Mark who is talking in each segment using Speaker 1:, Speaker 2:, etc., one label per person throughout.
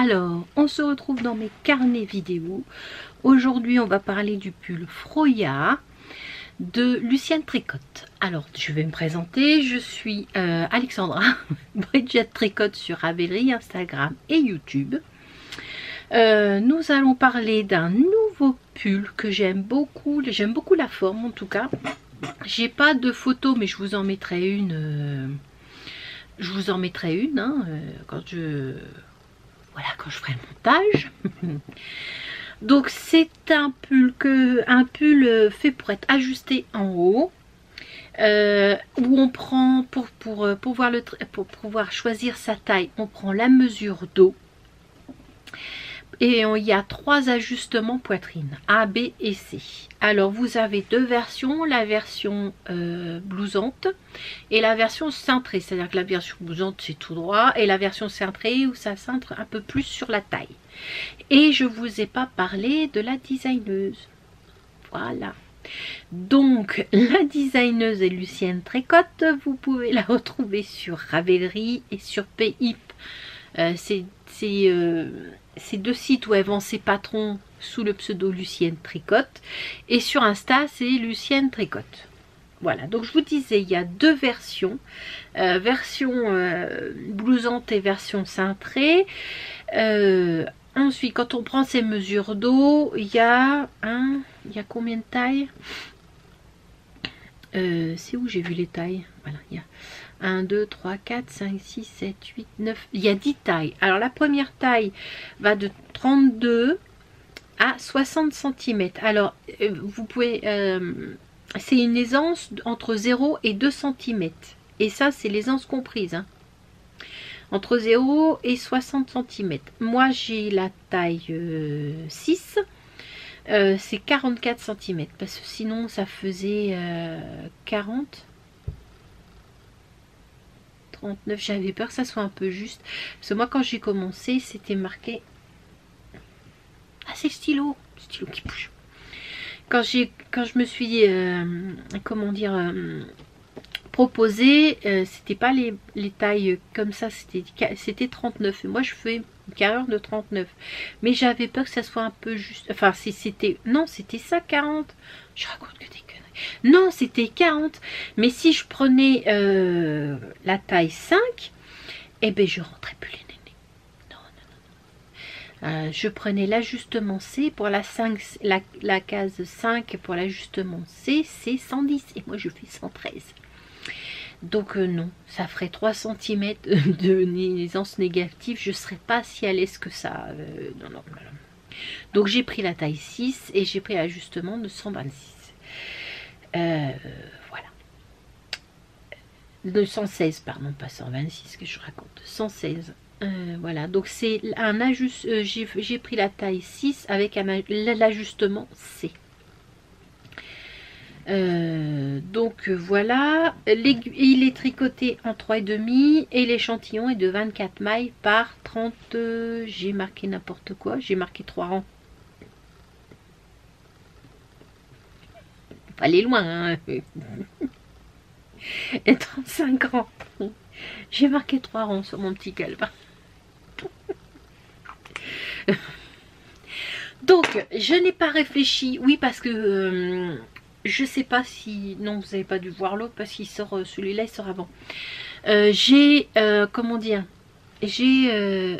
Speaker 1: Alors, on se retrouve dans mes carnets vidéo. Aujourd'hui, on va parler du pull Froya de Lucienne Tricotte. Alors, je vais me présenter. Je suis Alexandra, Bridget Tricotte sur Ravelry, Instagram et YouTube. Nous allons parler d'un nouveau pull que j'aime beaucoup. J'aime beaucoup la forme en tout cas. J'ai pas de photo, mais je vous en mettrai une. Quand je ferai le montage. Donc c'est un pull fait pour être ajusté en haut, où on prend pour pouvoir choisir sa taille, on prend la mesure dos. Et il y a 3 ajustements poitrine, A, B et C. Alors vous avez 2 versions, la version blousante et la version cintrée. C'est-à-dire que la version blousante c'est tout droit et la version cintrée où ça cintre un peu plus sur la taille. Et je vous ai pas parlé de la designeuse. Voilà. Donc la designeuse est Lucienne Tricotte. Vous pouvez la retrouver sur Ravelry et sur Payhip. C'est 2 sites où elle vend ses patrons sous le pseudo Lucienne Tricotte. Et sur Insta, c'est Lucienne Tricotte. Voilà, donc je vous disais, il y a 2 versions. Version blousante et version cintrée. Ensuite, quand on prend ces mesures dos, il y a combien de tailles? C'est où j'ai vu les tailles? Voilà, il y a 1, 2, 3, 4, 5, 6, 7, 8, 9. Il y a 10 tailles. Alors la première taille va de 32 à 60 cm. Alors vous pouvez... c'est une aisance entre 0 et 2 cm. Et ça, c'est l'aisance comprise. Hein. Entre 0 et 60 cm. Moi, j'ai la taille 6. C'est 44 cm. Parce que sinon, ça faisait 40. 39, j'avais peur que ça soit un peu juste. Parce que moi, quand j'ai commencé, c'était marqué... Ah, c'est le stylo qui bouge. Quand je me suis, proposé, c'était pas les tailles comme ça, c'était 39. Et moi, je fais une carrure de 39. Mais j'avais peur que ça soit un peu juste. Enfin, si c'était... Non, c'était ça, 40. Je raconte que des conneries. Non, c'était 40. Mais si je prenais la taille 5, eh ben je rentrais plus les nénés. Non. Je prenais l'ajustement C pour la 5, la case 5 pour l'ajustement C, c'est 110. Et moi, je fais 113. Donc non, ça ferait 3 cm de aisance négative. Je ne serais pas si à l'aise que ça. Non. Donc j'ai pris la taille 6 et j'ai pris l'ajustement de 126. Voilà. De 116, pardon, pas 126 que je raconte. 116. Voilà, donc c'est un ajuste. J'ai pris la taille 6 avec l'ajustement C. Donc voilà, il est tricoté en 3,5 et l'échantillon est de 24 mailles par 30. J'ai marqué n'importe quoi, j'ai marqué 3 rangs. Faut aller loin, hein. Et 35 rangs. J'ai marqué 3 rangs sur mon petit calepin. Donc, je n'ai pas réfléchi. Oui, parce que je sais pas si... Non, vous n'avez pas dû voir l'autre parce qu'il sort... Celui-là, il sort avant. J'ai... comment dire? J'ai...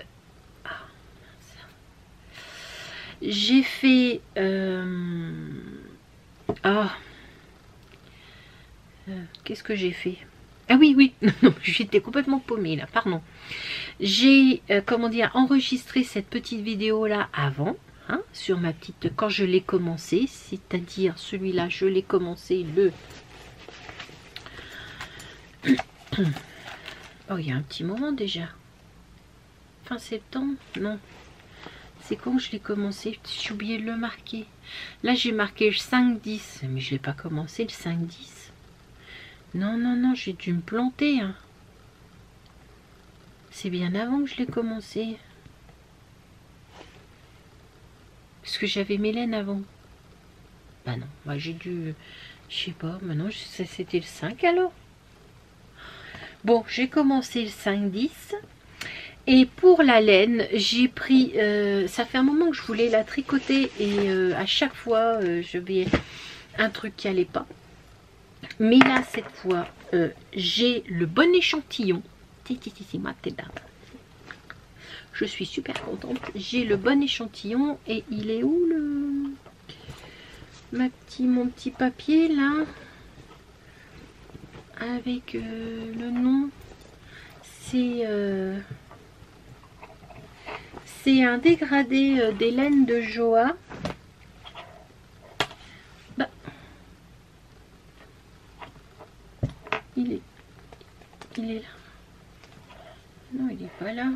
Speaker 1: j'ai fait... qu'est-ce que j'ai fait? Ah oui, non, j'étais complètement paumée là, pardon. J'ai, comment dire, enregistré cette petite vidéo là avant, hein, sur ma petite, quand je l'ai commencé, c'est-à-dire celui-là, je l'ai commencé le... Oh, il y a un petit moment déjà. Fin septembre? Non. C'est quand je l'ai commencé? J'ai oublié de le marquer. Là, j'ai marqué le 5-10, mais je l'ai pas commencé le 5-10. Non, j'ai dû me planter. Hein. C'est bien avant que je l'ai commencé. Parce que j'avais Mélène avant. Bah non, moi j'ai dû... Je sais pas, maintenant c'était le 5 alors. Bon, j'ai commencé le 5-10. Et pour la laine, j'ai pris, ça fait un moment que je voulais la tricoter et à chaque fois je vais un truc qui allait pas. Mais là cette fois j'ai le bon échantillon. Je suis super contente. J'ai le bon échantillon et il est où mon petit papier là avec le nom. C'est un dégradé des laines de Joa. Bah, il est là. Non, il est pas là.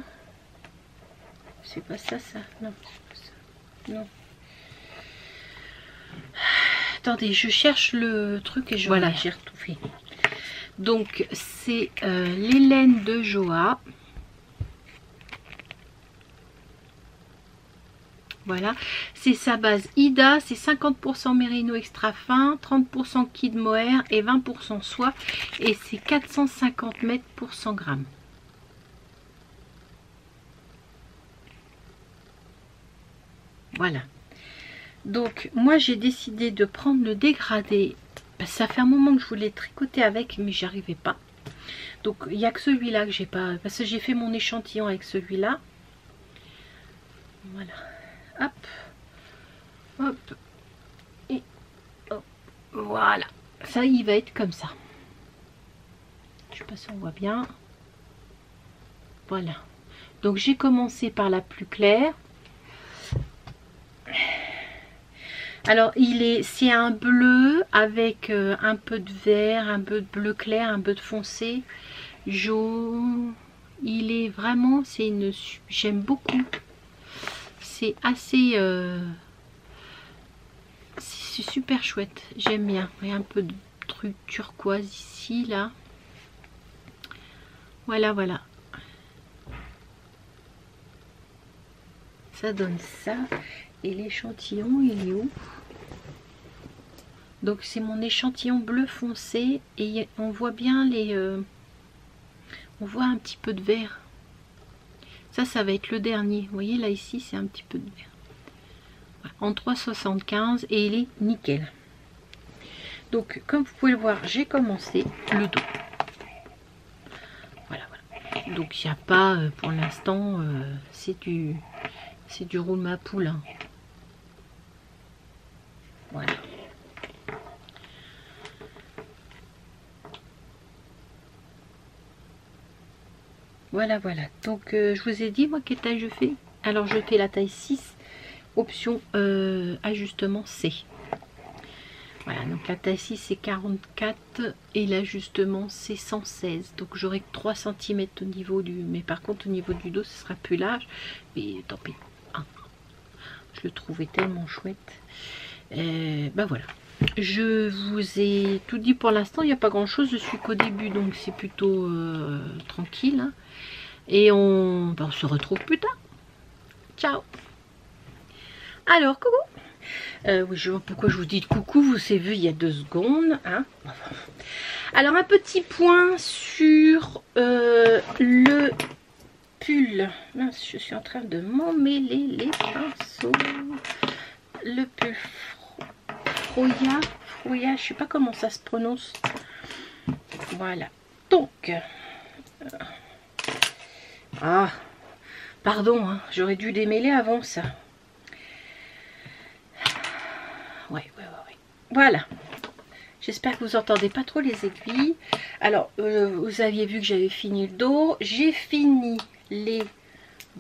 Speaker 1: C'est pas ça, ça. Non, c'est pas ça. Non. Attendez, je cherche le truc et voilà, j'ai retrouvé. Donc, c'est les laines de Joa. Voilà, c'est sa base Ida, c'est 50% mérino extra fin, 30% kid mohair et 20% soie. Et c'est 450 mètres pour 100 grammes. Voilà. Donc, moi, j'ai décidé de prendre le dégradé. Ça fait un moment que je voulais tricoter avec, mais j'y arrivais pas. Donc, il n'y a que celui-là que j'ai pas... Parce que j'ai fait mon échantillon avec celui-là. Voilà. Hop. Hop. Et hop. Voilà. Ça, il va être comme ça. Je sais pas si on voit bien. Voilà. Donc, j'ai commencé par la plus claire. Alors c'est un bleu avec un peu de vert, un peu de bleu clair, un peu de foncé, jaune. Il est vraiment, j'aime beaucoup. C'est assez, c'est super chouette. J'aime bien. Il y a un peu de truc turquoise ici, là. Voilà, voilà. Ça donne ça. Et l'échantillon, il est où? Donc c'est mon échantillon bleu foncé et on voit bien on voit un petit peu de vert. Ça va être le dernier. Vous voyez là ici, c'est un petit peu de vert. Voilà, en 3,75 et il est nickel. Donc comme vous pouvez le voir, j'ai commencé le dos. Voilà, voilà. Donc il n'y a pas, pour l'instant, c'est du rouleau à poule. Hein. Voilà. Voilà, voilà. Donc, je vous ai dit, moi, quelle taille je fais. Alors, je fais la taille 6, option ajustement C. Voilà, donc la taille 6, c'est 44 et l'ajustement, c'est 116. Donc, j'aurai que 3 cm au niveau du... Mais par contre, au niveau du dos, ce sera plus large. Mais tant pis. Hein. Je le trouvais tellement chouette. Ben voilà. Je vous ai tout dit pour l'instant. Il n'y a pas grand-chose. Je suis qu'au début, donc c'est plutôt tranquille. Hein. Et on se retrouve plus tard. Ciao. Alors, coucou. Oui, je vois pourquoi je vous dis coucou. Vous avez vu il y a 2 secondes. Hein. Alors, un petit point sur le pull. Mince, je suis en train de m'emmêler les pinceaux. Le pull Froya. Froya, je sais pas comment ça se prononce. Voilà. Donc... ah, pardon, hein, j'aurais dû démêler avant ça. Ouais. Voilà. J'espère que vous entendez pas trop les aiguilles. Alors, vous aviez vu que j'avais fini le dos. J'ai fini les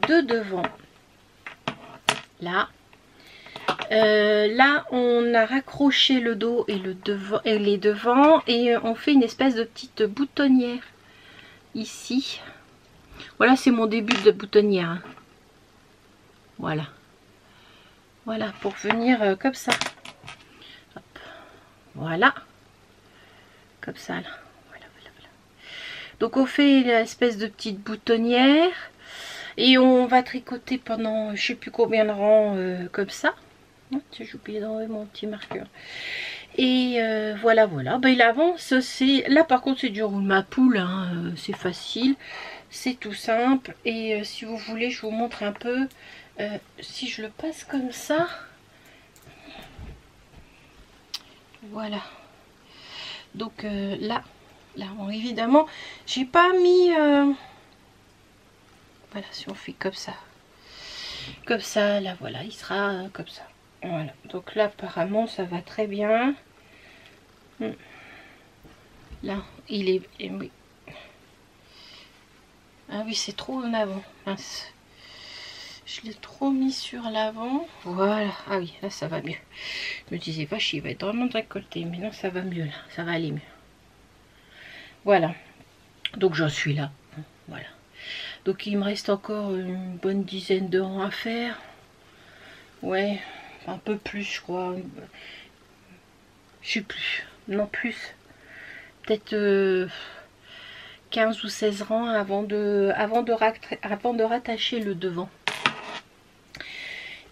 Speaker 1: 2 devant. Là. Là, on a raccroché le dos et les devants. Et on fait une espèce de petite boutonnière ici. Voilà, c'est mon début de boutonnière. Hein. Voilà. Voilà, pour venir comme ça. Hop. Voilà. Comme ça, là. Voilà. Donc, on fait une espèce de petite boutonnière. Et on va tricoter pendant, je sais plus combien de rangs, comme ça. Oh, tiens, j'ai oublié d'enlever mon petit marqueur. Et voilà. Ben, il avance. Là, par contre, c'est du rouleau à poule. Hein. C'est facile. C'est tout simple. Et si vous voulez, je vous montre un peu. Si je le passe comme ça. Voilà. Donc là, bon, évidemment, j'ai pas mis... Voilà, si on fait comme ça. Comme ça, là, voilà, il sera comme ça. Voilà. Donc là, apparemment, ça va très bien. Là, il est... Oui. Ah oui, c'est trop en avant. Mince. Je l'ai trop mis sur l'avant. Voilà. Ah oui, là, ça va mieux. Je me disais, vache, il va être vraiment décolleté. Mais non, ça va mieux, là. Ça va aller mieux. Voilà. Donc, j'en suis là. Voilà. Donc, il me reste encore une bonne dizaine de rangs à faire. Ouais, un peu plus, je crois. Je sais plus. Non, plus. Peut-être 15 ou 16 rangs avant de rattacher le devant.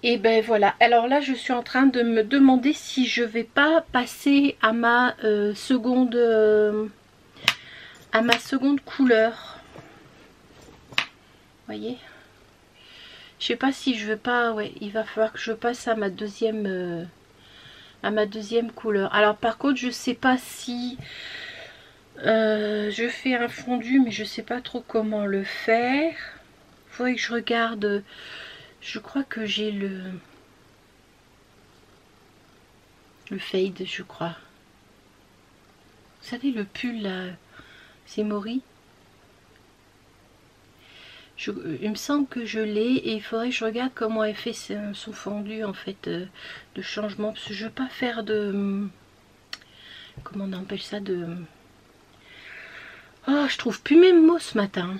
Speaker 1: Et ben voilà. Alors là, je suis en train de me demander si je vais pas passer à ma seconde couleur. Vous voyez? Je sais pas si je veux pas. Ouais, il va falloir que je passe à ma deuxième couleur. Alors par contre, je sais pas si je fais un fondu, mais je sais pas trop comment le faire. Faudrait que je regarde. Je crois que j'ai le fade, je crois. Vous savez, le pull là, c'est Maury. Il me semble que je l'ai et il faudrait que je regarde comment elle fait son fondu en fait de changement. Parce que je veux pas faire de... Comment on appelle ça, de... Oh, je trouve plus mes mots ce matin.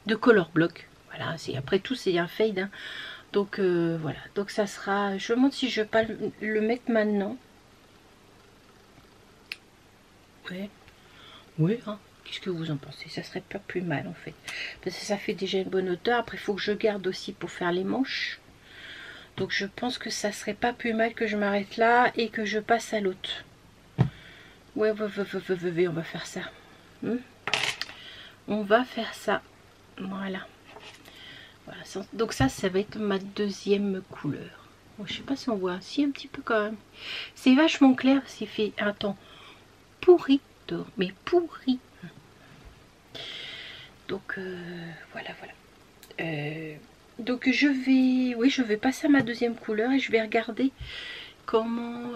Speaker 1: De color block. Voilà, après tout c'est un fade. Hein. Donc voilà, donc ça sera... Je me demande si je vais pas le mettre maintenant. Ouais. Oui, hein. Qu'est-ce que vous en pensez? Ça serait pas plus mal en fait. Parce que ça fait déjà une bonne hauteur. Après, il faut que je garde aussi pour faire les manches. Donc je pense que ça serait pas plus mal que je m'arrête là et que je passe à l'autre. Ouais, on va faire ça. On va faire ça. Voilà. Voilà. Donc ça va être ma deuxième couleur. Bon, je sais pas si on voit. Si, un petit peu quand même. C'est vachement clair. C'est fait un temps pourri. Mais pourri. Donc voilà. Donc je vais passer à ma deuxième couleur et je vais regarder comment...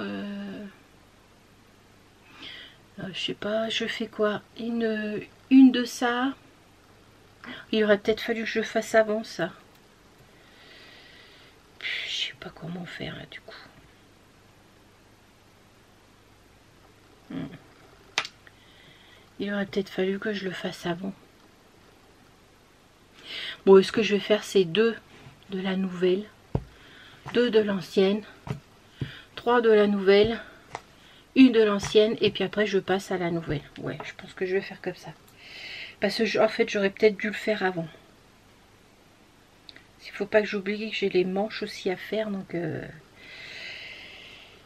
Speaker 1: je sais pas, je fais quoi? Une de ça. Il aurait peut-être fallu que je fasse avant ça. Je sais pas comment faire là du coup. Il aurait peut-être fallu que je le fasse avant. Bon, ce que je vais faire, c'est 2 de la nouvelle, 2 de l'ancienne, 3 de la nouvelle, 1 de l'ancienne, et puis après je passe à la nouvelle. Ouais, je pense que je vais faire comme ça. Parce que en fait, j'aurais peut-être dû le faire avant. Il faut pas que j'oublie que j'ai les manches aussi à faire, donc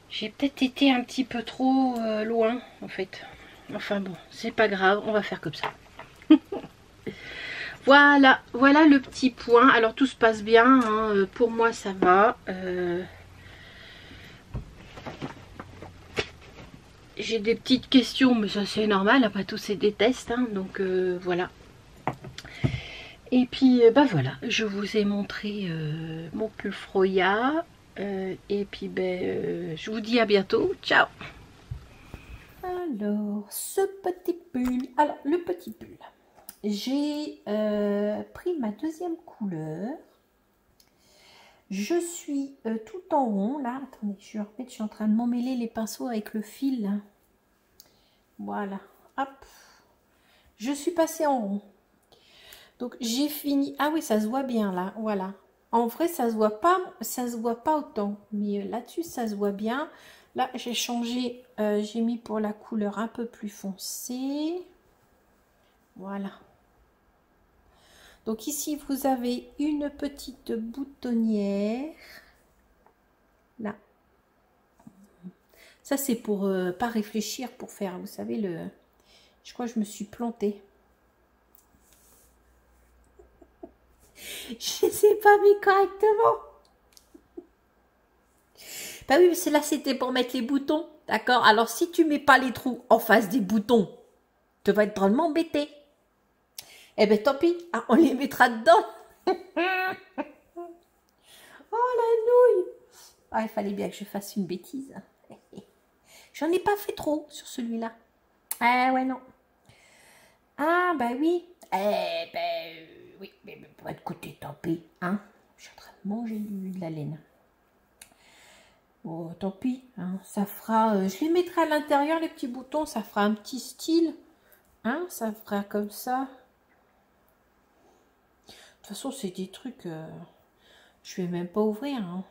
Speaker 1: j'ai peut-être été un petit peu trop loin en fait. Enfin bon, c'est pas grave, on va faire comme ça. Voilà le petit point. Alors tout se passe bien, hein. Pour moi ça va. J'ai des petites questions, mais ça c'est normal, après tout c'est des tests, hein. Donc voilà. Et puis bah voilà, je vous ai montré mon pull Froya. Et puis je vous dis à bientôt. Ciao. Alors, ce petit pull. Alors, le petit pull. J'ai pris ma deuxième couleur. Je suis tout en rond. Là, attendez, je suis en train de m'emmêler les pinceaux avec le fil. Là. Voilà. Hop. Je suis passée en rond. Donc, j'ai fini. Ah oui, ça se voit bien là. Voilà. En vrai, ça se voit pas autant. Mais là-dessus, ça se voit bien. Là, j'ai changé. J'ai mis pour la couleur un peu plus foncée. Voilà. Donc ici, vous avez une petite boutonnière. Là. Ça, c'est pour pas réfléchir, pour faire, vous savez, je crois que je me suis plantée. Je ne les ai pas mis correctement. Bah oui, mais là, c'était pour mettre les boutons. D'accord? Alors, si tu mets pas les trous en face des boutons, tu vas être drôlement embêté. Eh ben, tant pis. Ah, on les mettra dedans. Oh, la nouille. Ah, il fallait bien que je fasse une bêtise. J'en ai pas fait trop sur celui-là. Ah, ouais, non. Ah, bah oui. Eh ben, oui. Mais pour être côté, tant pis. Hein? Je suis en train de manger de la laine. Bon, tant pis, hein, ça fera... je les mettrai à l'intérieur, les petits boutons, ça fera un petit style. Hein, ça fera comme ça. De toute façon, c'est des trucs... je vais même pas ouvrir. Hein.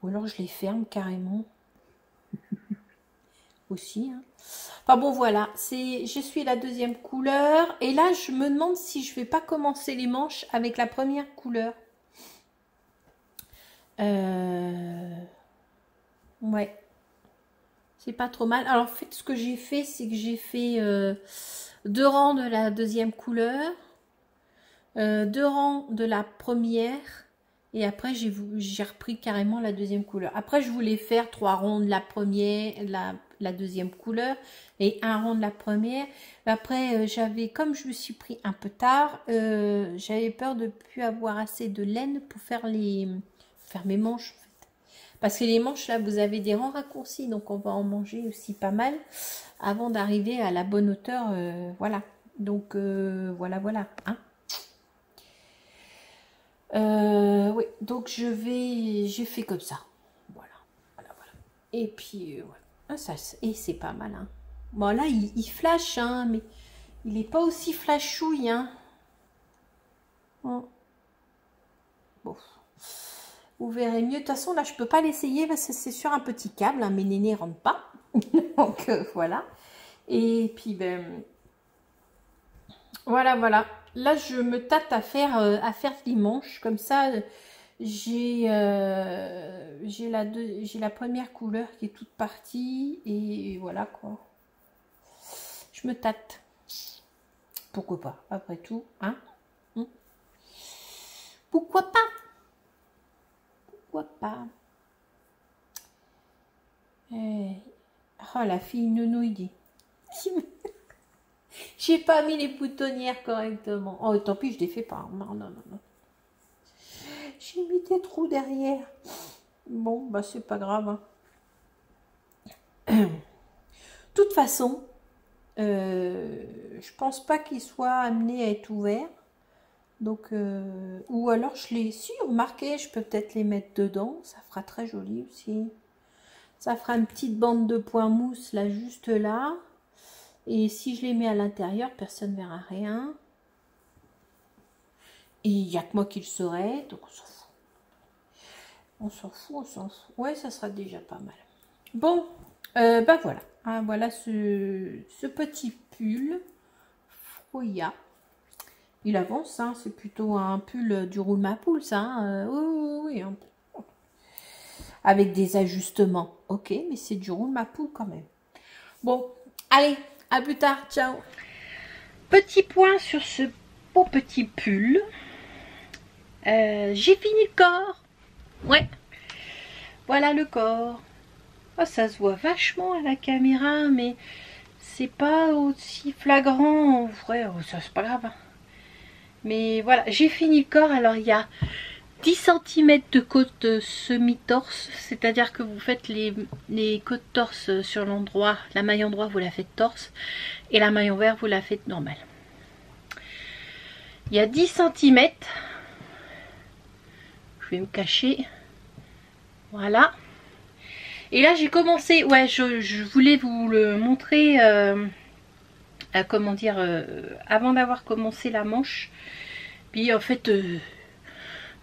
Speaker 1: Ou alors, je les ferme carrément. Aussi. Hein. Enfin bon, voilà. Je suis la deuxième couleur. Et là, je me demande si je vais pas commencer les manches avec la première couleur. Ouais. C'est pas trop mal. Alors, en fait, ce que j'ai fait, c'est que j'ai fait 2 rangs de la deuxième couleur, 2 rangs de la première, et après, j'ai repris carrément la deuxième couleur. Après, je voulais faire 3 rangs de la première, la deuxième couleur, et 1 rang de la première. Après, comme je me suis pris un peu tard, j'avais peur de ne plus avoir assez de laine pour faire mes manches. Parce que les manches, là, vous avez des rangs raccourcis, donc on va en manger aussi pas mal avant d'arriver à la bonne hauteur. Voilà. Donc, voilà. Hein. Oui, donc j'ai fait comme ça. Voilà. Et puis, voilà. Et c'est pas mal. Hein. Bon, là, il flash, hein, mais il n'est pas aussi flashouille. Hein. Bon. Vous verrez mieux. De toute façon, là, je peux pas l'essayer parce que c'est sur un petit câble. Hein, mes nénés rentrent pas. Donc, voilà. Et puis, ben... Voilà. Là, je me tâte à faire les manches. Comme ça, j'ai la première couleur qui est toute partie. Et voilà, quoi. Je me tâte. Pourquoi pas, après tout. Hein? Pourquoi pas? Pourquoi pas? Oh, la fille nounou, il dit. J'ai pas mis les boutonnières correctement. Oh, tant pis, je les fais pas. Non. J'ai mis des trous derrière. Bon, bah, c'est pas grave. Hein. De toute façon, je pense pas qu'il soit amené à être ouvert. Donc, ou alors je les... Si, remarquez, je peux peut-être les mettre dedans. Ça fera très joli aussi. Ça fera une petite bande de points mousse là, juste là. Et si je les mets à l'intérieur, personne ne verra rien. Et il n'y a que moi qui le saurais. Donc, on s'en fout. Ouais, ça sera déjà pas mal. Bon, ben voilà. Ah, voilà ce petit pull Froya. Il avance, hein, c'est plutôt un pull du roule ma poule, ça. Hein. Oui. Avec des ajustements. Ok, mais c'est du roule ma poule quand même. Bon, allez, à plus tard. Ciao. Petit point sur ce beau petit pull. J'ai fini le corps. Ouais. Voilà le corps. Oh, ça se voit vachement à la caméra, mais c'est pas aussi flagrant en vrai. Oh, ça, c'est pas grave. Mais voilà, j'ai fini le corps. Alors, il y a 10 cm de côte semi-torse. C'est-à-dire que vous faites les côtes torse sur l'endroit. La maille endroit, vous la faites torse. Et la maille envers, vous la faites normale. Il y a 10 cm. Je vais me cacher. Voilà. Et là, j'ai commencé... Ouais, je voulais vous le montrer... comment dire, avant d'avoir commencé la manche. Puis en fait,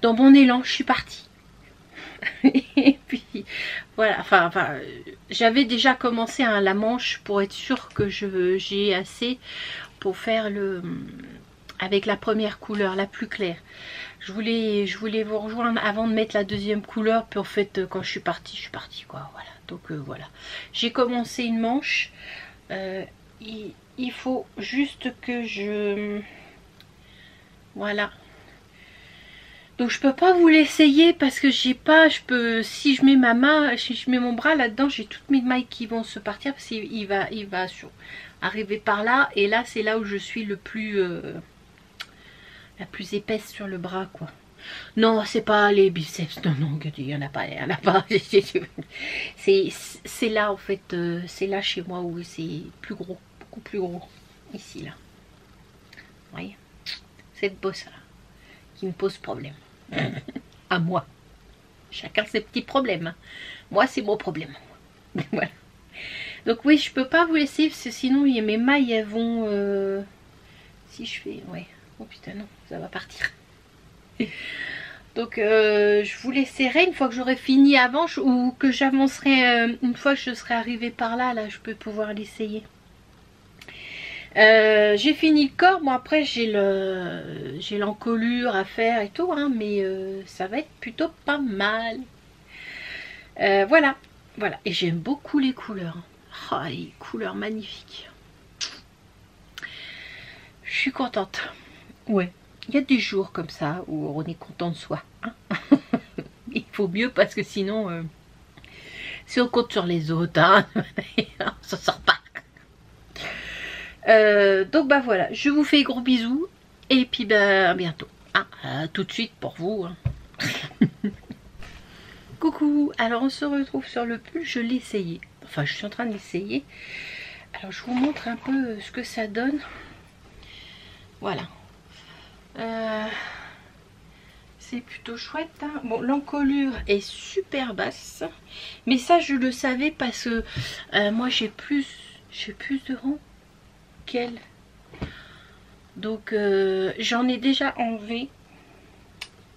Speaker 1: dans mon élan, je suis partie. Et puis voilà, enfin j'avais déjà commencé la manche pour être sûre que j'ai assez pour faire avec la première couleur, la plus claire. Je voulais vous rejoindre avant de mettre la deuxième couleur. Puis en fait, quand je suis partie quoi. Voilà. Donc voilà, j'ai commencé une manche. Il faut juste que je... Voilà. Donc je peux pas vous l'essayer parce que j'ai pas, si je mets ma main, si je mets mon bras là-dedans, j'ai toutes mes mailles qui vont se partir parce qu'il va arriver par là, et là c'est là où je suis la plus épaisse sur le bras, quoi. Non, c'est pas les biceps, non, il y en a pas, c'est là en fait, c'est là chez moi où c'est plus gros, beaucoup plus gros, ici là. Vous voyez, cette bosse là qui me pose problème. À moi. Chacun ses petits problèmes, hein. Moi c'est mon problème. Voilà. Donc oui, je peux pas vous laisser parce que sinon mes mailles elles vont si je fais, ouais, oh putain non, ça va partir. Donc je vous laisserai une fois que j'aurai fini avant, ou que j'avancerai, une fois que je serai arrivée par là, je peux pouvoir l'essayer. J'ai fini le corps, bon après j'ai l'encolure à faire et tout, hein, mais ça va être plutôt pas mal. Voilà, et j'aime beaucoup les couleurs. Oh, les couleurs magnifiques. Je suis contente. Ouais, il y a des jours comme ça où on est content de soi, hein. Il faut mieux parce que sinon, si on compte sur les autres, hein, on s'en sort pas. Donc bah voilà, je vous fais gros bisous et puis bah à bientôt, hein, tout de suite pour vous, hein. Coucou, alors on se retrouve sur le pull, je l'ai essayé, enfin je suis en train de l'essayer, alors je vous montre un peu ce que ça donne. Voilà, c'est plutôt chouette, hein. Bon, l'encolure est super basse, mais ça je le savais parce que moi j'ai plus de rang qu'elle, donc j'en ai déjà enlevé,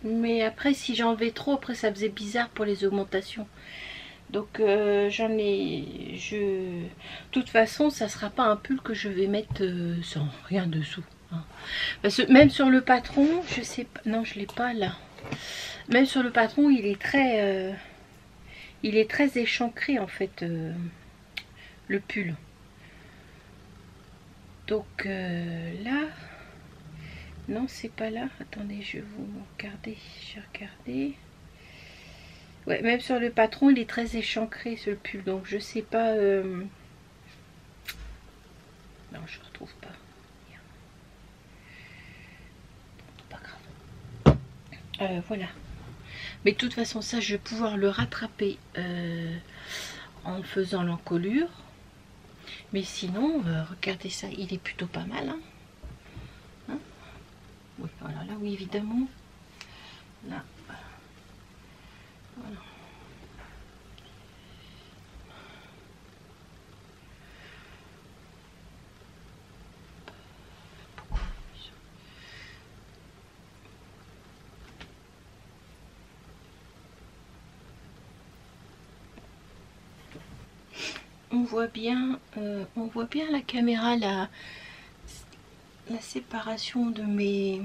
Speaker 1: mais après si j'en enlevais trop, après ça faisait bizarre pour les augmentations, donc de toute façon ça sera pas un pull que je vais mettre sans rien dessous, hein. Parce que même sur le patron, je sais pas, non je l'ai pas là, même sur le patron il est très échancré en fait, le pull. Donc là, non c'est pas là, attendez je vais vous regarder, j'ai regardé. Ouais, même sur le patron il est très échancré ce pull, donc je sais pas, non je retrouve pas, pas grave, voilà. Mais de toute façon ça je vais pouvoir le rattraper en faisant l'encolure. Mais sinon, regardez ça, il est plutôt pas mal, hein. Hein, oui, voilà, là oui évidemment. Là, voilà. On voit bien la caméra, la séparation de mes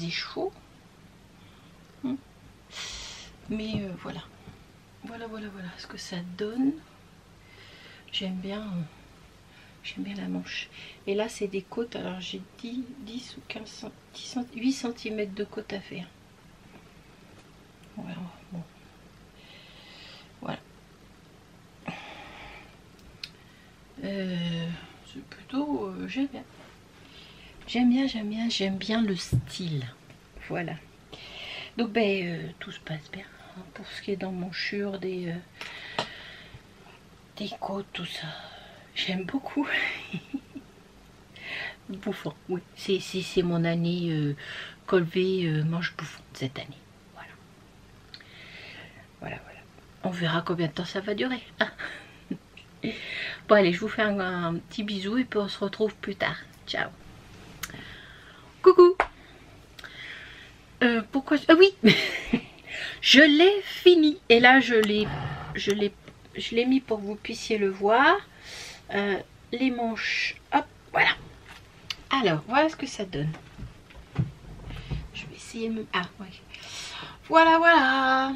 Speaker 1: échevaux. Mais voilà ce que ça donne. J'aime bien la manche. Et là c'est des côtes, alors j'ai 10 ou 15 8 cm de côte à faire. Voilà, bon. Voilà. C'est plutôt j'aime bien le style. Voilà, donc ben tout se passe bien, hein, pour ce qui est d'emmanchure des côtes, tout ça j'aime beaucoup. Bouffant, oui, c'est mon année col V manche bouffant cette année. Voilà, on verra combien de temps ça va durer, hein. Bon allez, je vous fais un petit bisou et puis on se retrouve plus tard. Ciao. Coucou. Pourquoi ah oui. Je l'ai fini. Et là je l'ai mis pour que vous puissiez le voir. Les manches. Hop, voilà. Alors, voilà ce que ça donne. Je vais essayer de me... Ah, oui. Voilà.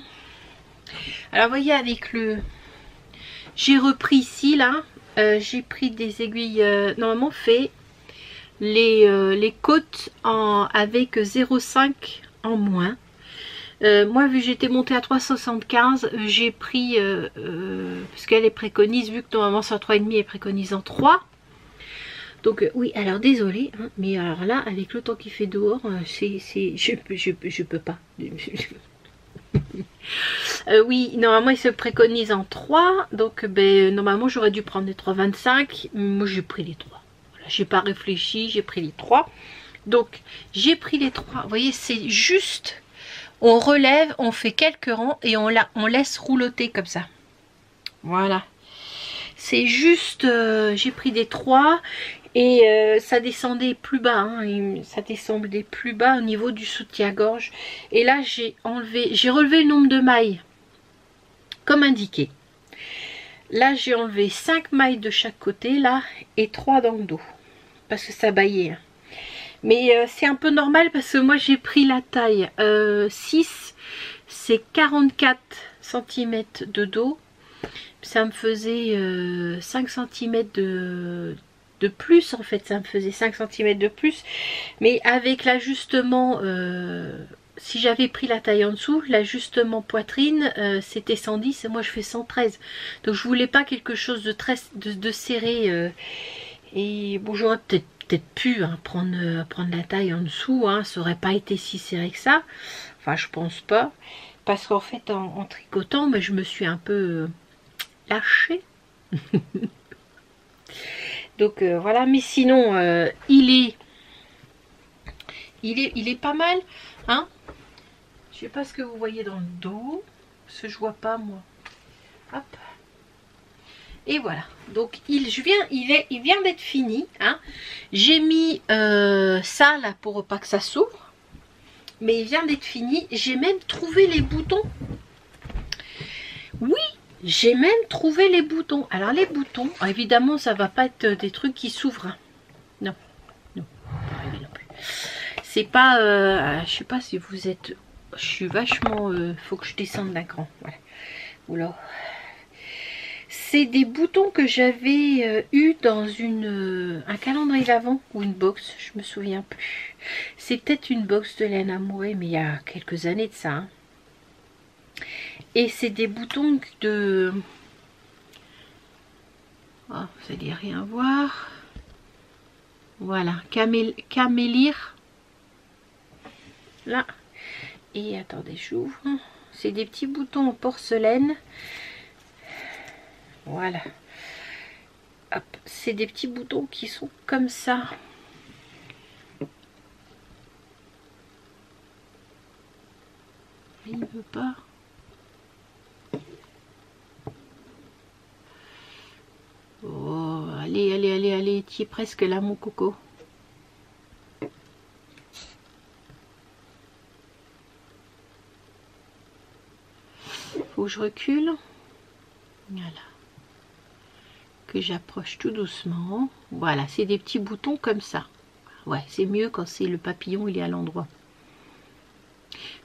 Speaker 1: Alors, vous voyez, avec le... J'ai repris ici, là. J'ai pris des aiguilles normalement fait les côtes avec 0,5 en moins. Moi, vu que j'étais montée à 3,75, j'ai pris, parce qu'elle est préconise, vu que normalement c'est à 3,5, elle préconise en 3. Donc oui, alors désolée, hein, mais alors là, avec le temps qu'il fait dehors, je peux pas. Oui, normalement il se préconise en 3, donc ben, normalement j'aurais dû prendre les 3,25. Moi j'ai pris les 3. Voilà, j'ai pas réfléchi, j'ai pris les 3. Donc j'ai pris les 3. Vous voyez, c'est juste, on relève, on fait quelques rangs et on laisse roulotter comme ça. Voilà. C'est juste, j'ai pris des 3 et ça descendait plus bas, hein, ça descendait plus bas au niveau du soutien-gorge. Et là j'ai relevé le nombre de mailles comme indiqué. Là j'ai enlevé 5 mailles de chaque côté là et 3 dans le dos parce que ça baillait. Hein. Mais c'est un peu normal parce que moi j'ai pris la taille 6, c'est 44 cm de dos. Ça me faisait 5 cm de plus en fait, ça me faisait 5 cm de plus. Mais avec l'ajustement, si j'avais pris la taille en dessous, l'ajustement poitrine, c'était 110 et moi je fais 113. Donc je voulais pas quelque chose de serré. Et bon, j'aurais peut-être pu hein, prendre la taille en dessous, hein, ça aurait pas été si serré que ça. Enfin, je pense pas. Parce qu'en fait, en tricotant, mais je me suis un peu lâchée. Donc voilà, mais sinon il est pas mal, hein. Je sais pas ce que vous voyez dans le dos, parce que je vois pas moi. Hop. Et voilà. Donc il vient d'être fini, hein. J'ai mis ça là pour pas que ça s'ouvre, mais il vient d'être fini. J'ai même trouvé les boutons. Oui. J'ai même trouvé les boutons. Alors les boutons, évidemment ça va pas être des trucs qui s'ouvrent. Hein. Non, non, non plus. C'est pas, je sais pas si vous êtes, je suis vachement, faut que je descende d'un cran. Voilà. Oula. C'est des boutons que j'avais eu dans un calendrier d'avant ou une box, je me souviens plus. C'est peut-être une box de laine amourée, mais il y a quelques années de ça. Hein. Et c'est des boutons de... Oh, vous allez rien voir. Voilà, camélire. Là. Et attendez, j'ouvre. C'est des petits boutons en porcelaine. Voilà. Hop, c'est des petits boutons qui sont comme ça. Il ne veut pas. Oh, allez, tu es presque là, mon coco. Faut que je recule. Voilà. Que j'approche tout doucement. Voilà, c'est des petits boutons comme ça. Ouais, c'est mieux quand c'est le papillon, il est à l'endroit.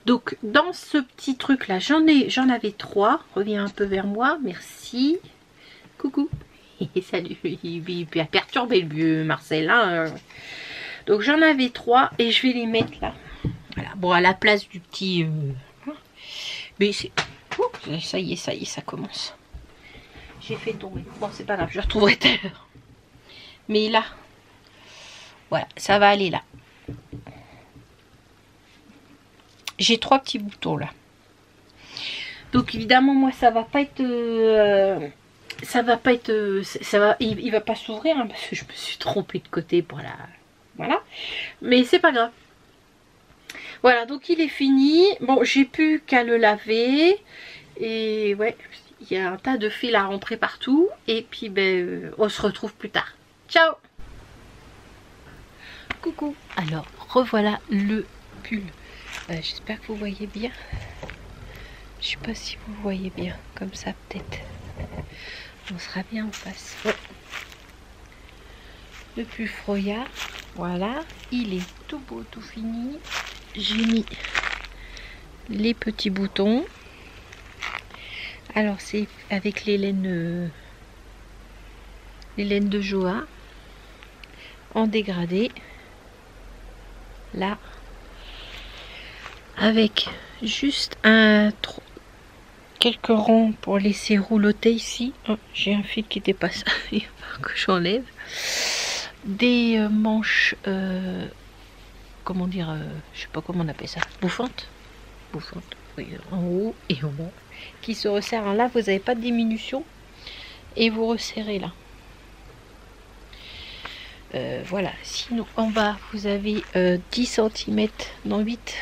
Speaker 1: Donc, dans ce petit truc-là, j'en avais 3. Reviens un peu vers moi, merci. Coucou. Salut, il a perturbé le vieux Marcel. Hein. Donc j'en avais 3 et je vais les mettre là. Voilà. Bon, à la place du petit... Mais c'est... Oh, ça y est, ça commence. J'ai fait tomber. Bon, c'est pas grave, je le retrouverai tout à l'heure. Mais là, voilà, ça va aller là. J'ai 3 petits boutons là. Donc évidemment, moi, ça va pas être... il va pas s'ouvrir hein, parce que je me suis trompée de côté pour la... Voilà. Mais c'est pas grave. Voilà, donc il est fini. Bon, j'ai plus qu'à le laver. Et ouais, il y a un tas de fils à rentrer partout. Et puis, ben, on se retrouve plus tard. Ciao! Coucou! Alors, revoilà le pull. J'espère que vous voyez bien. Je sais pas si vous voyez bien. Comme ça, peut-être. On sera bien en face. Ouais. Le pull Froya. Voilà. Il est tout beau, tout fini. J'ai mis les petits boutons. Alors c'est avec les laines de Joa. en dégradé. Là. Avec juste quelques ronds pour laisser rouloter ici. Oh, j'ai un fil qui dépasse. Il va falloir que j'enlève. Des manches, comment dire, je sais pas comment on appelle ça, bouffantes, oui, en haut et en bas, qui se resserrent. Là, vous n'avez pas de diminution et vous resserrez là. Voilà. Sinon, en bas, vous avez 10 cm dans 8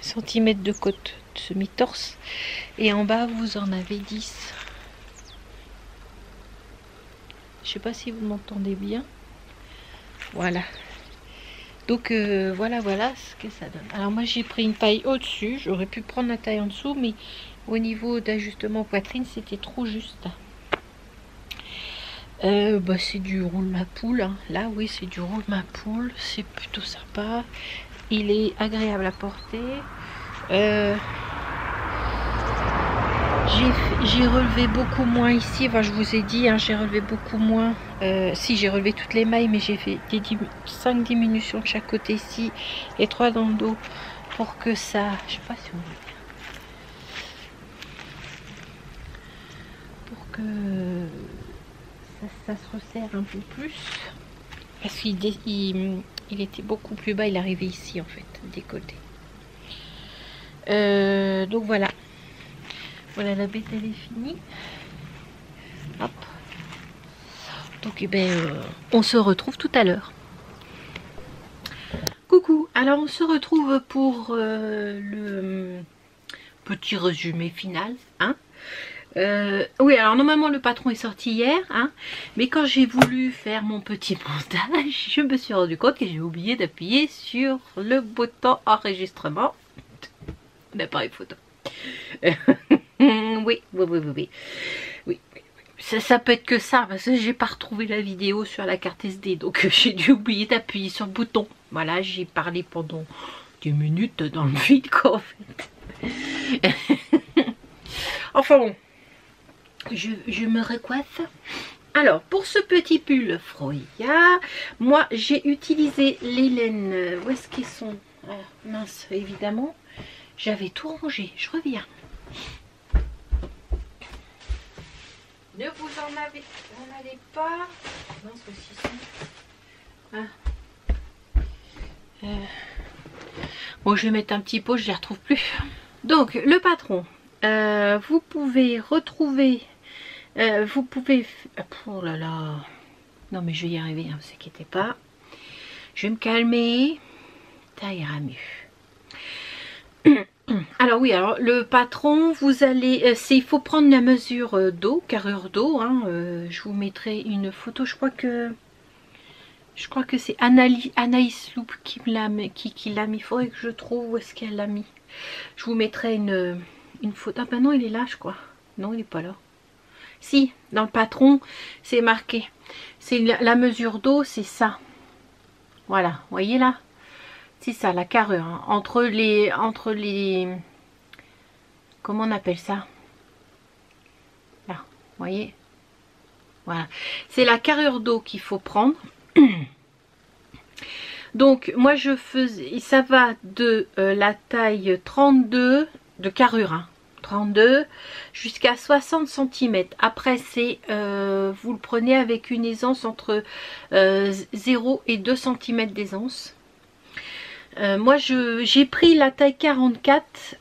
Speaker 1: cm de côte de semi-torse et en bas, vous en avez 10. Je sais pas si vous m'entendez bien. Voilà. Donc voilà ce que ça donne. Alors moi j'ai pris une taille au-dessus. J'aurais pu prendre la taille en dessous, mais au niveau d'ajustement poitrine, c'était trop juste. Bah, c'est du roule ma poule. Hein. Là oui, c'est du roule ma poule. C'est plutôt sympa. Il est agréable à porter. J'ai relevé beaucoup moins ici, enfin, je vous ai dit, hein, j'ai relevé beaucoup moins. Si, j'ai relevé toutes les mailles, mais j'ai fait 5 diminutions de chaque côté ici et 3 dans le dos pour que ça, je sais pas si on voit bien, pour que ça se resserre un peu plus, parce qu'il était beaucoup plus bas, il arrivait ici en fait, des côtés. Donc voilà. Voilà, la bête elle est finie. Hop. Donc eh ben, on se retrouve tout à l'heure. Coucou, alors on se retrouve pour le petit résumé final. Hein. Oui, alors normalement le patron est sorti hier, hein, mais quand j'ai voulu faire mon petit montage, je me suis rendu compte que j'ai oublié d'appuyer sur le bouton enregistrement d'appareil photo. Oui. Ça peut être que ça, parce que j'ai pas retrouvé la vidéo sur la carte SD, donc j'ai dû oublier d'appuyer sur le bouton. Voilà, j'ai parlé pendant 10 minutes dans le vide, quoi, en fait. Enfin bon, je me recoiffe. Alors, pour ce petit pull Froya, moi j'ai utilisé les laines. Où est-ce qu'ils sont? Ah, mince, évidemment. J'avais tout rangé, je reviens. Ne vous en allez pas. Non, bon, je vais mettre un petit pot, je les retrouve plus. Donc, le patron, vous pouvez retrouver, oh là là, non mais je vais y arriver, hein, ne vous inquiétez pas. Je vais me calmer, ça ira mieux. Alors oui, alors le patron, vous allez, il faut prendre la mesure d'eau, carrure d'eau. Hein, je vous mettrai une photo. Je crois que c'est Anaïs Loup qui l'a mis. Il faudrait que je trouve où est-ce qu'elle l'a mis. Je vous mettrai une photo. Ah ben non, il est là, je crois. Non, il n'est pas là. Si, dans le patron, c'est marqué. C'est la mesure d'eau, c'est ça. Voilà, vous voyez là. C'est ça, la carrure. Hein. Entre les... Comment on appelle ça? Là, vous voyez? Voilà. C'est la carrure d'eau qu'il faut prendre. Donc, moi, je faisais... Ça va de la taille 32 de carrure. Hein, 32 jusqu'à 60 cm. Après, c'est... vous le prenez avec une aisance entre 0 et 2 cm d'aisance. Moi j'ai pris la taille 44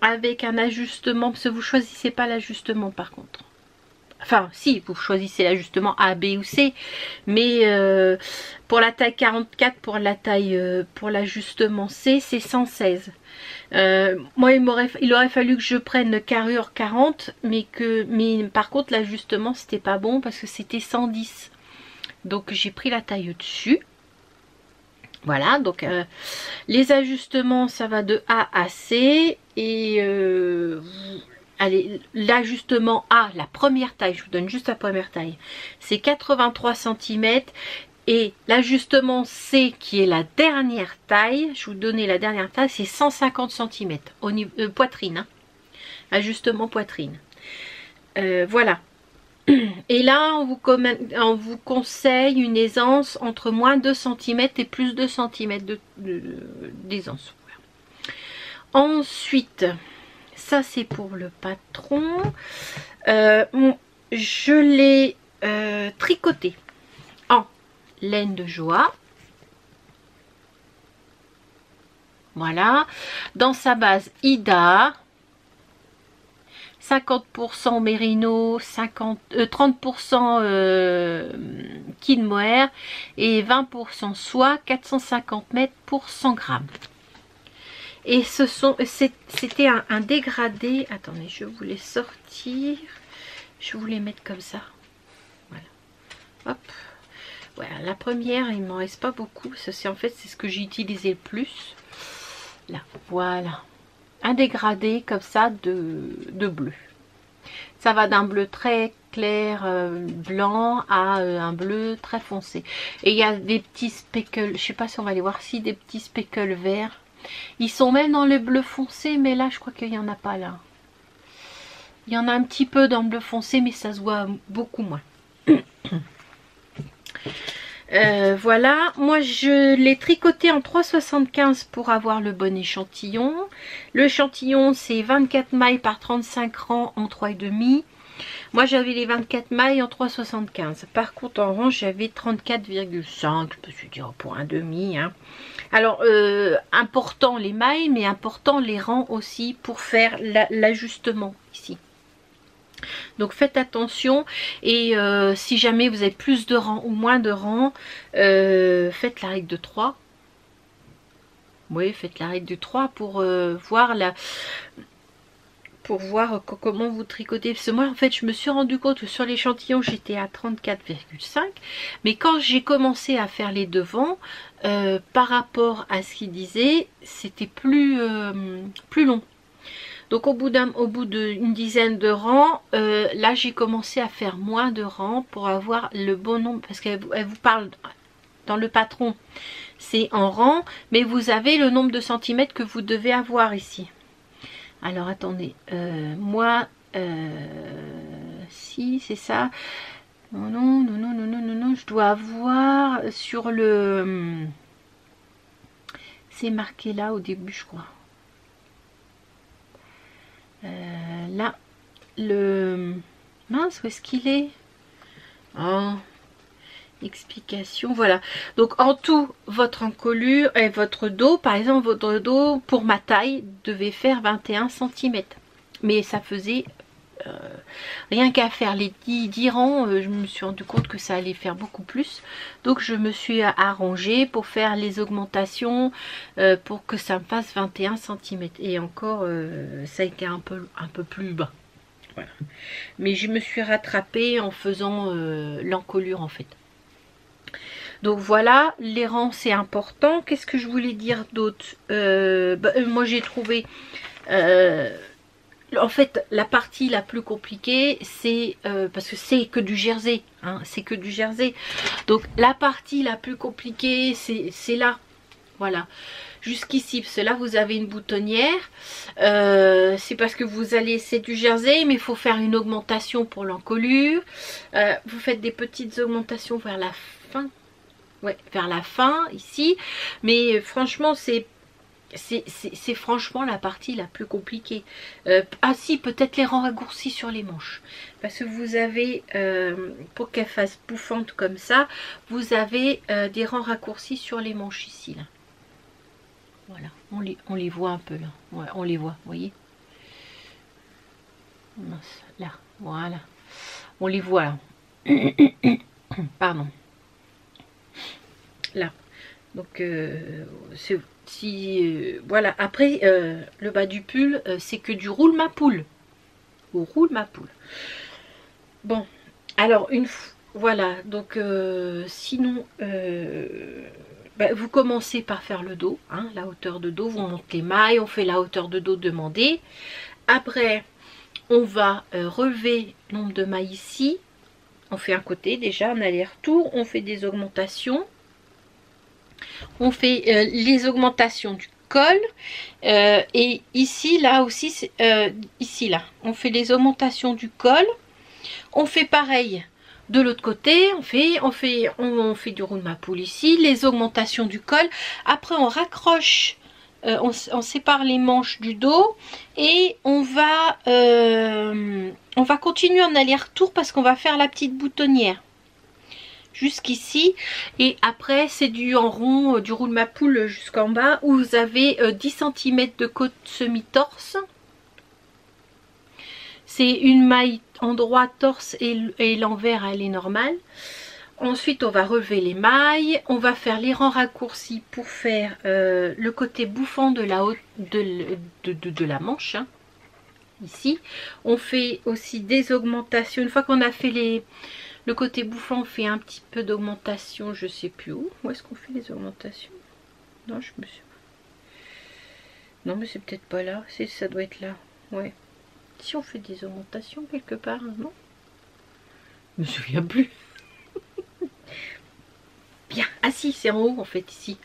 Speaker 1: avec un ajustement, parce que vous choisissez pas l'ajustement par contre. Enfin si, vous choisissez l'ajustement A, B ou C, mais pour la taille 44, pour l'ajustement C, c'est 116. Moi il aurait fallu que je prenne carrure 40, mais par contre l'ajustement c'était pas bon parce que c'était 110. Donc j'ai pris la taille au-dessus. Voilà, donc les ajustements, ça va de A à C. Et allez, l'ajustement A, la première taille, je vous donne juste la première taille, c'est 83 cm. Et l'ajustement C, qui est la dernière taille, je vous donnais la dernière taille, c'est 150 cm au niveau poitrine. Hein, ajustement poitrine. Voilà. Et là, on vous conseille une aisance entre moins 2 cm et plus 2 cm d'aisance. Ensuite, ça c'est pour le patron. Je l'ai tricoté en laine de joie. Voilà. Dans sa base Ida. 50% mérino, 30% kid mohair et 20% soie, 450 mètres pour 100 grammes. Et c'était un dégradé. Attendez, je voulais sortir. Je voulais mettre comme ça. Voilà. Hop. Voilà, la première, il m'en reste pas beaucoup. En fait, c'est ce que j'ai utilisé le plus. Là, voilà. Un dégradé comme ça de bleu. Ça va d'un bleu très clair blanc à un bleu très foncé. Et il y a des petits speckles, je sais pas si on va les voir, si des petits speckles verts. Ils sont même dans le bleu foncé, mais là je crois qu'il n'y en a pas là. Il y en a un petit peu dans le bleu foncé, mais ça se voit beaucoup moins. Voilà, moi je l'ai tricoté en 3,75 pour avoir le bon échantillon. Le échantillon c'est 24 mailles par 35 rangs en 3,5. Moi j'avais les 24 mailles en 3,75. Par contre en rang j'avais 34,5. Je me suis dit oh, pour un demi. Hein. Alors important les mailles, mais important les rangs aussi pour faire l'ajustement ici. Donc faites attention et si jamais vous avez plus de rangs ou moins de rangs, faites la règle de 3. Oui, faites la règle de 3 pour voir comment vous tricotez. Parce que moi en fait je me suis rendu compte que sur l'échantillon j'étais à 34,5. Mais quand j'ai commencé à faire les devants, par rapport à ce qu'il disait, c'était plus long. Donc au bout d'une dizaine de rangs, là j'ai commencé à faire moins de rangs pour avoir le bon nombre. Parce qu'elle vous parle dans le patron, c'est en rang, mais vous avez le nombre de centimètres que vous devez avoir ici. Alors attendez, moi, si c'est ça, non, je dois avoir sur le... C'est marqué là au début je crois. Là, le... Mince, où est-ce qu'il est? Oh, explication, voilà. Donc en tout, votre encolure et votre dos, par exemple, votre dos, pour ma taille, devait faire 21 cm. Mais ça faisait... rien qu'à faire les 10 rangs, je me suis rendu compte que ça allait faire beaucoup plus. Donc je me suis arrangée pour faire les augmentations pour que ça me fasse 21 cm. Et encore, ça a été un peu plus bas. Voilà. Mais je me suis rattrapée en faisant l'encolure en fait. Donc voilà, les rangs c'est important. Qu'est-ce que je voulais dire d'autre? Moi j'ai trouvé... en fait, la partie la plus compliquée, c'est parce que c'est que du jersey, hein, c'est que du jersey. Donc la partie la plus compliquée, c'est là, voilà, jusqu'ici. Parce que là, vous avez une boutonnière. C'est parce que vous allez, c'est du jersey, mais il faut faire une augmentation pour l'encolure. Vous faites des petites augmentations vers la fin, ouais, vers la fin ici. Mais franchement, c'est franchement la partie la plus compliquée. Ah si, peut-être les rangs raccourcis sur les manches. Parce que vous avez, pour qu'elle fasse bouffante comme ça, vous avez des rangs raccourcis sur les manches ici. Là. Voilà, on les voit un peu là. Ouais, on les voit, vous voyez. Là, voilà. On les voit là. Pardon. Là. Donc, voilà, après le bas du pull c'est que du roule ma poule. Ou roule ma poule. Bon, alors voilà, donc sinon vous commencez par faire le dos, hein, la hauteur de dos, vous montez les mailles, on fait la hauteur de dos demandée. Après on va relever le nombre de mailles ici, on fait un côté déjà, un aller-retour, on fait des augmentations. On fait les augmentations du col et ici là aussi ici là on fait les augmentations du col, On fait pareil de l'autre côté, on fait du roulement à poule ici, les augmentations du col. Après on raccroche, on sépare les manches du dos et on va continuer en aller-retour parce qu'on va faire la petite boutonnière jusqu'ici. Et après c'est du en rond, du roulement à poule jusqu'en bas où vous avez 10 cm de côte semi-torse. C'est une maille en droit torse et l'envers elle est normale. Ensuite on va relever les mailles, on va faire les rangs raccourcis pour faire le côté bouffant de la haute de la manche, hein, ici. On fait aussi des augmentations. Une fois qu'on a fait le côté bouffant, on fait un petit peu d'augmentation, je sais plus où. Où est-ce qu'on fait les augmentations? Non, je me suis... Non mais c'est peut-être pas là, ça doit être là. Ouais. Si on fait des augmentations quelque part, non? Je me souviens plus. Bien, ah si, c'est en haut en fait, ici.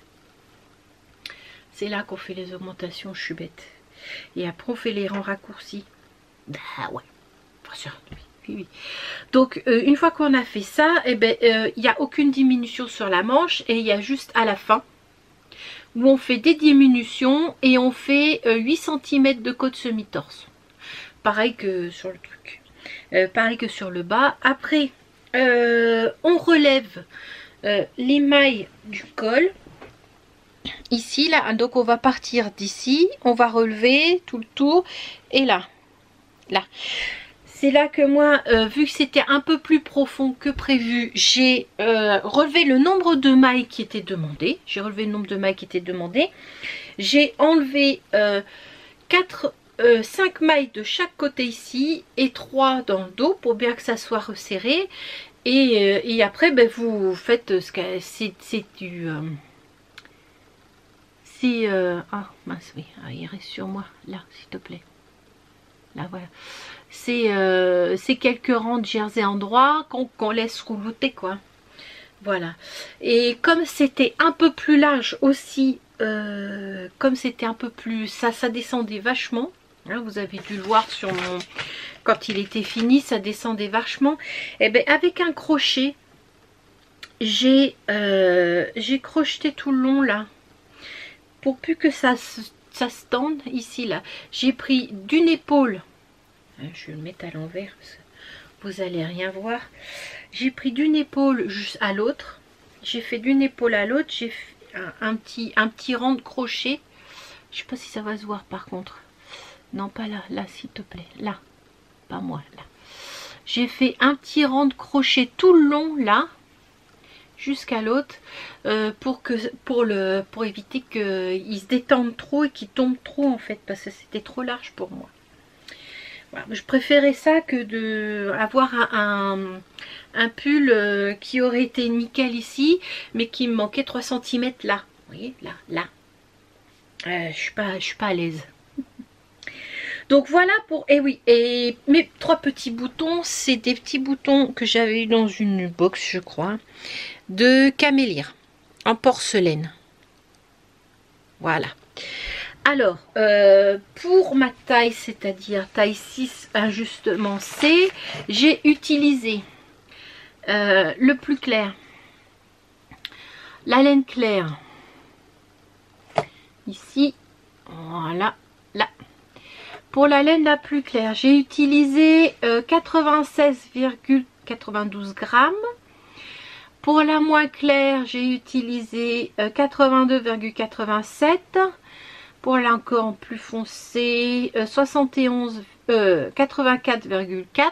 Speaker 1: C'est là qu'on fait les augmentations, je suis bête. Et après on fait les rangs raccourcis. Bah ouais, bien sûr. Oui, oui. Donc une fois qu'on a fait ça, eh ben, il n'y a aucune diminution sur la manche et il y a juste à la fin où on fait des diminutions et on fait 8 cm de côte semi-torse. Pareil que sur le truc, pareil que sur le bas. Après on relève les mailles du col ici là, donc on va partir d'ici, on va relever tout le tour et là c'est là que moi vu que c'était un peu plus profond que prévu, j'ai relevé le nombre de mailles qui était demandé. J'ai enlevé 5 mailles de chaque côté ici et 3 dans le dos pour bien que ça soit resserré. Et après ben, vous faites ce que c'est du ah mince, oui, il reste sur moi là s'il te plaît, là voilà, c'est quelques rangs de jersey en droit qu'on laisse roulouter quoi. Voilà. Et comme c'était un peu plus large aussi, comme c'était un peu plus, ça descendait vachement, hein, vous avez dû le voir sur mon, quand il était fini, ça descendait vachement. Et ben avec un crochet, j'ai crocheté tout le long là, pour plus que ça se tende ici là. J'ai pris d'une épaule, je vais le mettre à l'envers parce que vous allez rien voir. J'ai pris d'une épaule à l'autre, j'ai fait d'une épaule à l'autre, j'ai fait un petit rang de crochet. Je sais pas si ça va se voir par contre. Non, pas là, là s'il te plaît, là, pas moi, là. J'ai fait un petit rang de crochet tout le long là, jusqu'à l'autre, pour éviter qu'il se détende trop et qu'il tombe trop en fait, parce que c'était trop large pour moi. Voilà, je préférais ça que de avoir un pull qui aurait été nickel ici, mais qui me manquait 3 cm là. Vous voyez, là. Je suis pas à l'aise. Donc voilà pour, et oui, et mes 3 petits boutons, c'est des petits boutons que j'avais eu dans une box, je crois, de Camélire, en porcelaine. Voilà. Alors, pour ma taille, c'est-à-dire taille 6, ajustement C, j'ai utilisé le plus clair, la laine claire, ici, voilà, là. Pour la laine la plus claire, j'ai utilisé 96,92 grammes. Pour la moins claire, j'ai utilisé 82,87. Pour la encore plus foncée, 84,4.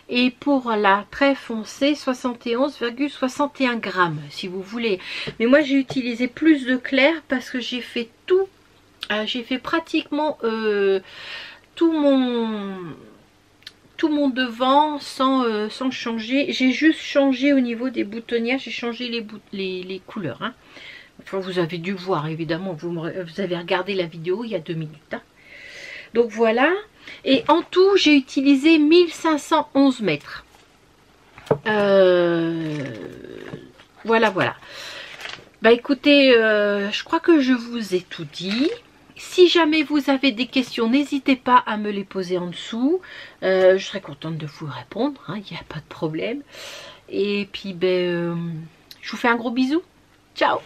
Speaker 1: Et pour la très foncée, 71,61 grammes, si vous voulez. Mais moi, j'ai utilisé plus de clair parce que j'ai fait tout. J'ai fait pratiquement tout mon devant sans changer. J'ai juste changé au niveau des boutonnières, j'ai changé les couleurs. Hein. Enfin, vous avez dû voir, évidemment, vous avez regardé la vidéo il y a 2 minutes. Hein. Donc voilà. Et en tout, j'ai utilisé 1511 mètres. Voilà. Bah écoutez, je crois que je vous ai tout dit. Si jamais vous avez des questions, n'hésitez pas à me les poser en dessous. Je serai contente de vous répondre, hein, il n'y a pas de problème. Et puis, je vous fais un gros bisou. Ciao!